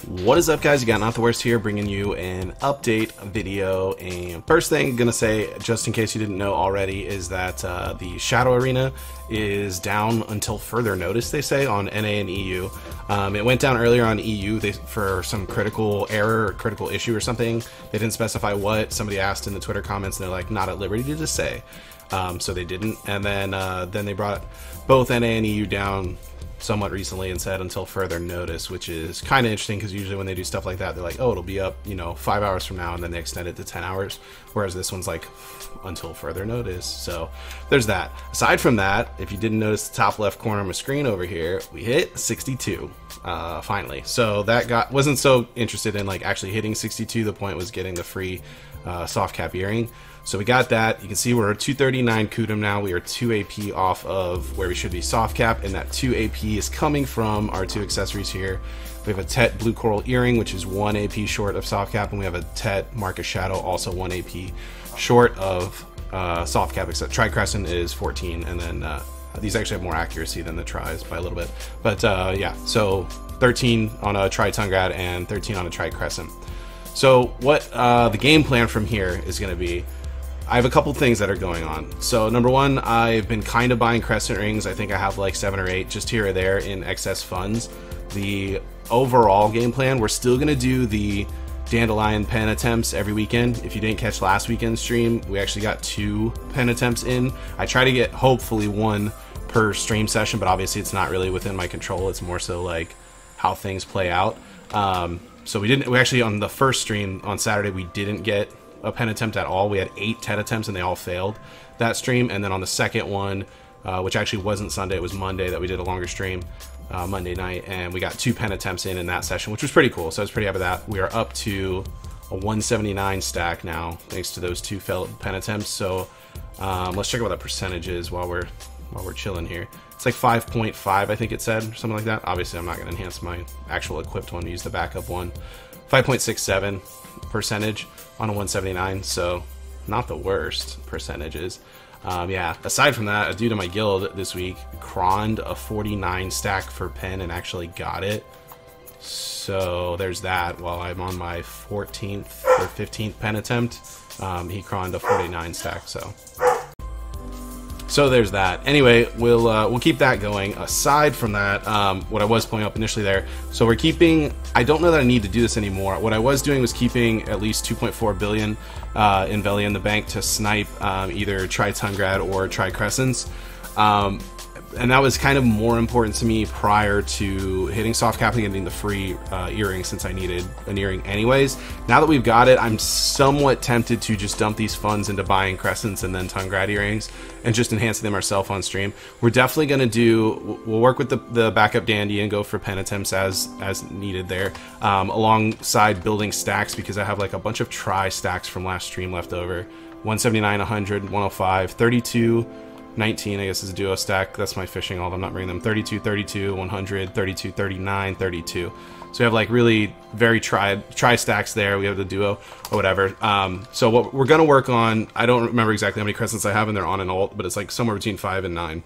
What is up, guys? You got Not the Worst here, bringing you an update video. And first thing I'm gonna say, just in case you didn't know already, is that the Shadow Arena is down until further notice, they say, on NA and EU. It went down earlier on EU for some critical error or critical issue or something. They didn't specify what. Somebody asked in the Twitter comments, and they're like, not at liberty to just say. So they didn't. And then they brought both NA and EU down somewhat recently and said until further notice, which is kind of interesting because usually when they do stuff like that, they're like, oh, it'll be up, 5 hours from now, and then they extend it to 10 hours, whereas this one's like until further notice. So there's that. Aside from that, if you didn't notice the top left corner of my screen over here, we hit 62 finally. So that wasn't so interested in like actually hitting 62. The point was getting the free soft cap earring. So we got that. You can see we're 239 Kudum now. We are 2 AP off of where we should be soft cap, and that 2 AP is coming from our two accessories here. We have a Tet Blue Coral Earring, which is 1 AP short of soft cap, and we have a Tet Marcus Shadow, also 1 AP short of soft cap, except Tri Crescent is 14, and then these actually have more accuracy than the Tris by a little bit. But yeah, so 13 on a Tri Tungrad and 13 on a Tri Crescent. So what the game plan from here is going to be, I have a couple things that are going on. So number one, I've been kind of buying Crescent Rings. I think I have like 7 or 8 just here or there in excess funds. The overall game plan, we're still going to do the Dandelion pen attempts every weekend. If you didn't catch last weekend's stream, we actually got 2 pen attempts in. I try to get hopefully 1 per stream session, but obviously it's not really within my control. It's more so like how things play out. So we actually, on the first stream on Saturday, we didn't get a pen attempt at all. We had 8 TED attempts and they all failed that stream. And then on the second one, which actually wasn't Sunday, it was Monday that we did a longer stream, Monday night, and we got 2 pen attempts in that session, which was pretty cool. So I was pretty happy with that. We are up to a 179 stack now thanks to those 2 failed pen attempts. So let's check out what that percentage is while we're chilling here. It's like 5.5, I think it said, or something like that. Obviously I'm not going to enhance my actual equipped one, use the backup one. 5.67 percentage on a 179, so not the worst percentages. Yeah, aside from that, a dude in my guild this week croned a 49 stack for pen and actually got it. So there's that. While I'm on my 14th or 15th pen attempt, he croned a 49 stack, so there's that. Anyway, we'll keep that going. Aside from that, what I was pulling up initially there, so we're keeping, I don't know that I need to do this anymore. What I was doing was keeping at least 2.4 billion in Veli in the bank to snipe either Tri Tungrad or Tri Crescents. And that was kind of more important to me prior to hitting soft capping and getting the free earring, since I needed an earring anyways. Now that we've got it, I'm somewhat tempted to just dump these funds into buying Crescents and then Tungrad earrings and just enhancing them ourselves on stream. We're definitely going to we'll work with the backup Dandy and go for pen attempts as needed there, alongside building stacks, because I have like a bunch of Tri stacks from last stream left over. 179, 100, 105, 32, 19, I guess, is a duo stack. That's my fishing, although I'm not bringing them. 32, 32, 100, 32, 39, 32. So we have like really very tri stacks there. We have the duo or whatever. So what we're going to work on, I don't remember exactly how many Crescents I have, and they're on an alt, but it's like somewhere between 5 and 9.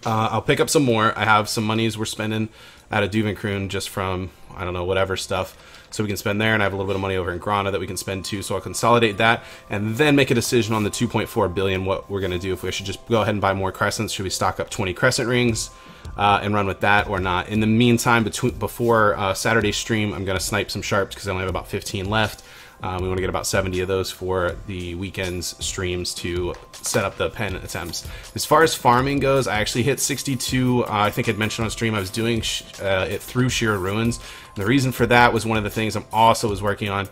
I'll pick up some more. I have some monies we're spending at a Duvenkroon just from, I don't know, whatever stuff, so we can spend there, and I have a little bit of money over in Grana that we can spend too, so I'll consolidate that and then make a decision on the 2.4 billion what we're going to do, if we should just go ahead and buy more Crescents. Should we stock up 20 Crescent Rings and run with that or not? In the meantime, before Saturday's stream, I'm going to snipe some Sharps because I only have about 15 left. We want to get about 70 of those for the weekend's streams to set up the pen attempts. As far as farming goes, I actually hit 62. I think I'd mentioned on stream I was doing it through Sheer Ruins. And the reason for that was one of the things I'm also was working on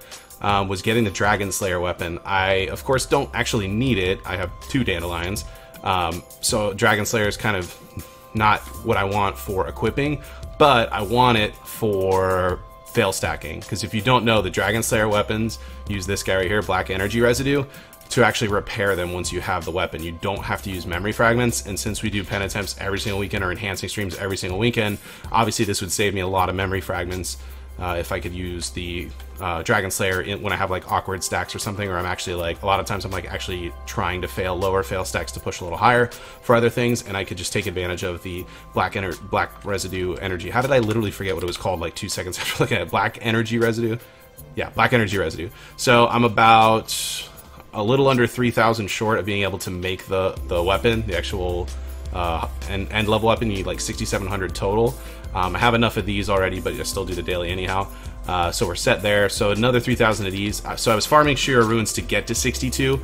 was getting the Dragon Slayer weapon. I, of course, don't actually need it. I have 2 Dandelions. So Dragon Slayer is kind of not what I want for equipping, but I want it for fail stacking, because if you don't know, the Dragon Slayer weapons use this guy right here, Black Energy Residue, to actually repair them once you have the weapon. You don't have to use memory fragments, and since we do pen attempts every single weekend or enhancing streams every single weekend, obviously this would save me a lot of memory fragments if I could use the Dragon Slayer when I have like awkward stacks or something, or I'm actually like, a lot of times I'm like actually trying to lower fail stacks to push a little higher for other things, and I could just take advantage of the black residue energy. How did I literally forget what it was called like 2 seconds after looking at it? Black energy residue? Yeah, black energy residue. So I'm about a little under 3,000 short of being able to make the weapon, the actual end level weapon. You need like 6,700 total. I have enough of these already, but I still do the daily anyhow. So we're set there. So another 3,000 of these. So I was farming Shearer Ruins to get to 62,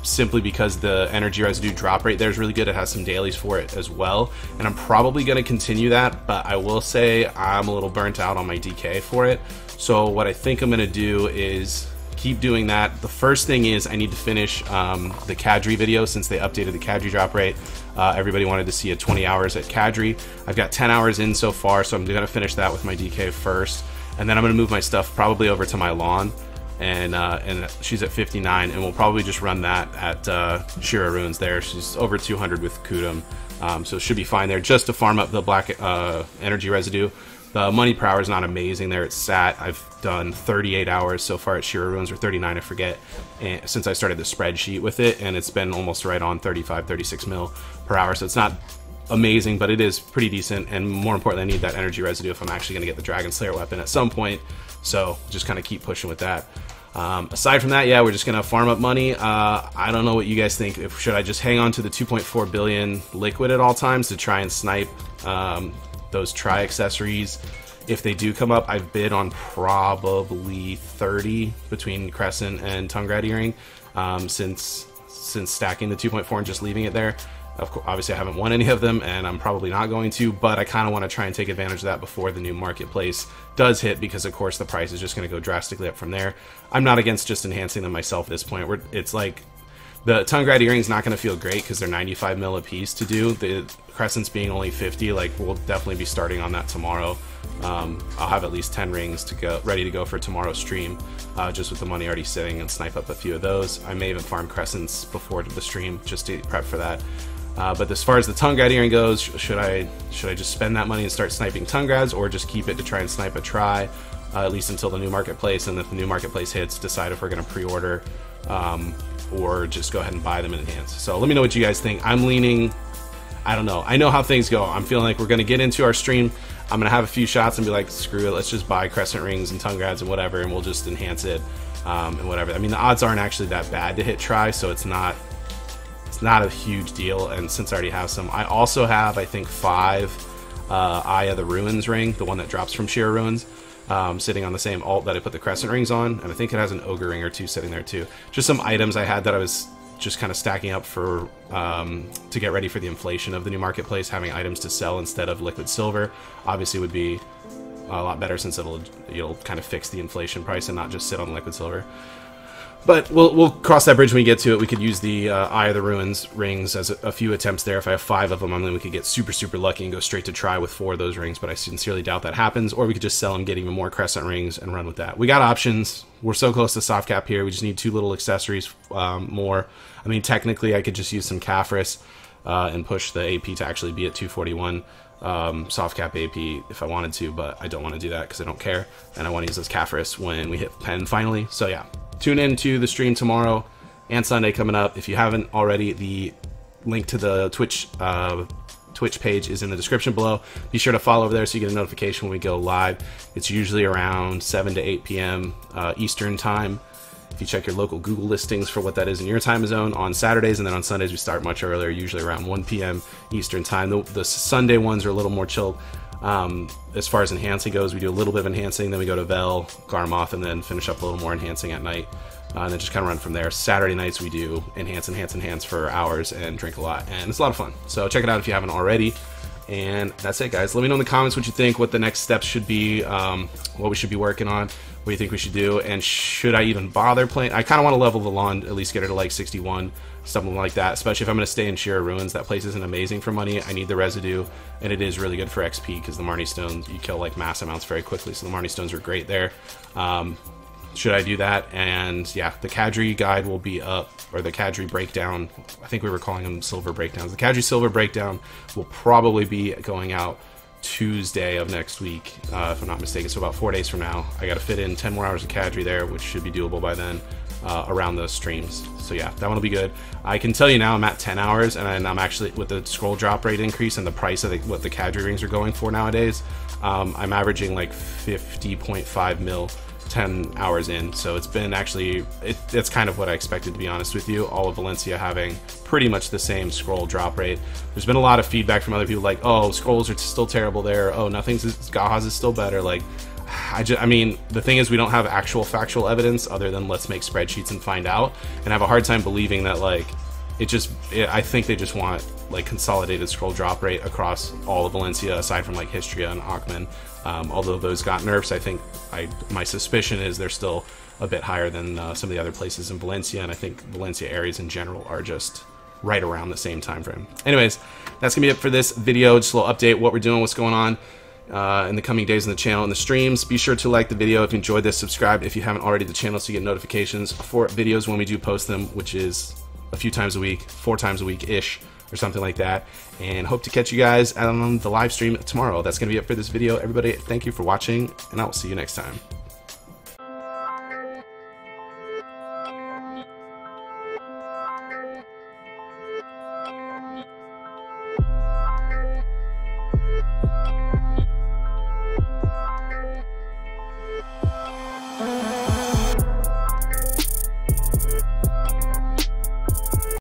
simply because the energy residue drop rate there is really good. It has some dailies for it as well, and I'm probably going to continue that, but I will say I'm a little burnt out on my DK for it. So what I think I'm going to do is keep doing that. The first thing is I need to finish the Kadri video, since they updated the Kadri drop rate. Everybody wanted to see a 20 hours at Kadri. I've got 10 hours in so far, so I'm going to finish that with my DK first, and then I'm going to move my stuff probably over to my lawn, and she's at 59, and we'll probably just run that at Shearer Ruins there. She's over 200 with Kudum, so it should be fine there, just to farm up the black energy residue. The money per hour is not amazing there. It's sat. I've done 38 hours so far at Shearer Ruins, or 39, I forget, and since I started the spreadsheet with it, and it's been almost right on 35, 36 mil per hour. So it's not amazing, but it is pretty decent, and more importantly, I need that energy residue if I'm actually going to get the Dragon Slayer weapon at some point. So just kind of keep pushing with that. Aside from that, yeah, we're just going to farm up money. I don't know what you guys think. Should I just hang on to the 2.4 billion liquid at all times to try and snipe those tri accessories if they do come up? I've bid on probably 30 between Crescent and Tongue-Grad Earring since stacking the 2.4 and just leaving it there. Of course, obviously I haven't won any of them, and I'm probably not going to, but I kind of want to try and take advantage of that before the new marketplace does hit, because of course the price is just going to go drastically up from there. I'm not against just enhancing them myself at this point. It's like the Tongue-Grad Earring's not going to feel great because they're 95 mil a piece to do. The Crescent's being only 50, like we'll definitely be starting on that tomorrow. I'll have at least 10 rings to go, ready to go for tomorrow's stream, just with the money already sitting, and snipe up a few of those. I may even farm Crescents before the stream just to prep for that. But as far as the Tongue-Grad Earring goes, should I just spend that money and start sniping Tongue-Grads, or just keep it to try and snipe a try, at least until the new marketplace, and if the new marketplace hits, decide if we're going to pre-order or just go ahead and buy them in advance. So let me know what you guys think. I'm leaning, I don't know. I know how things go. I'm feeling like we're going to get into our stream. I'm going to have a few shots and be like, screw it, let's just buy Crescent Rings and Tongue-Grads and whatever, and we'll just enhance it and whatever. I mean, the odds aren't actually that bad to hit try, so it's not a huge deal. And since I already have some, I also have, I think, 5 Eye of the Ruins ring, the one that drops from Shearer Ruins, sitting on the same alt that I put the Crescent Rings on, and I think it has an Ogre ring or 2 sitting there too. Just some items I had that I was just kind of stacking up for to get ready for the inflation of the new marketplace. Having items to sell instead of liquid silver obviously would be a lot better, since you'll kind of fix the inflation price and not just sit on liquid silver. But we'll cross that bridge when we get to it. We could use the Eye of the Ruins rings as a few attempts there. If I have 5 of them, then we could get super, super lucky and go straight to try with 4 of those rings, but I sincerely doubt that happens. Or we could just sell them, get even more Crescent Rings, and run with that. We got options. We're so close to soft cap here. We just need 2 little accessories more. I mean, technically, I could just use some Caphras and push the AP to actually be at 241. Soft cap AP if I wanted to, but I don't want to do that because I don't care, and I want to use those Caphras when we hit pen finally. So yeah, tune in to the stream tomorrow and Sunday coming up. If you haven't already, the link to the Twitch page is in the description below. Be sure to follow over there so you get a notification when we go live. It's usually around 7 to 8 p.m. Eastern time. If you check your local Google listings for what that is in your time zone on Saturdays, and then on Sundays we start much earlier, usually around 1 p.m. Eastern time. The Sunday ones are a little more chilled. As far as enhancing goes, we do a little bit of enhancing, then we go to Vel, Garmoth, and then finish up a little more enhancing at night, and then just kind of run from there. Saturday nights we do enhance for hours and drink a lot, and it's a lot of fun. So check it out if you haven't already. And that's it, guys. Let me know in the comments what you think, what the next steps should be, what we should be working on, what do you think we should do, and should I even bother playing? I kind of want to level the lawn, at least get her to like 61, something like that, especially if I'm going to stay in Shearer Ruins. That place isn't amazing for money. I need the residue, and it is really good for XP because the Marnie Stones, you kill like mass amounts very quickly, so the Marnie Stones are great there. Should I do that? And yeah, the Kadri guide will be up, or the Kadri breakdown. I think we were calling them silver breakdowns. The Kadri silver breakdown will probably be going out Tuesday of next week, if I'm not mistaken. So about 4 days from now, I got to fit in 10 more hours of cadre there, which should be doable by then, around those streams. So yeah, that one will be good. I can tell you now I'm at 10 hours, and I'm actually, with the scroll drop rate increase and the price of what the cadre rings are going for nowadays, I'm averaging like 50.5 mil 10 hours in. So it's been actually, it's kind of what I expected, to be honest with you. All of Valencia having pretty much the same scroll drop rate. There's been a lot of feedback from other people like, oh, scrolls are still terrible there. Oh, Gahaz is still better. Like, I mean, the thing is, we don't have actual factual evidence other than let's make spreadsheets and find out, and I have a hard time believing that, like, I think they just want, like, consolidated scroll drop rate across all of Valencia, aside from, like, Histria and Ackman. Although those got nerfs, I think, my suspicion is they're still a bit higher than some of the other places in Valencia, and I think Valencia areas in general are just right around the same time frame. Anyways, that's gonna be it for this video. Just a little update, what we're doing, what's going on in the coming days on the channel and the streams. Be sure to like the video if you enjoyed this, subscribe if you haven't already to the channel so you get notifications for videos when we do post them, which is a few times a week, 4 times a week-ish, or something like that. And hope to catch you guys on the live stream tomorrow. That's gonna be it for this video. Everybody, thank you for watching, and I will see you next time. Bye.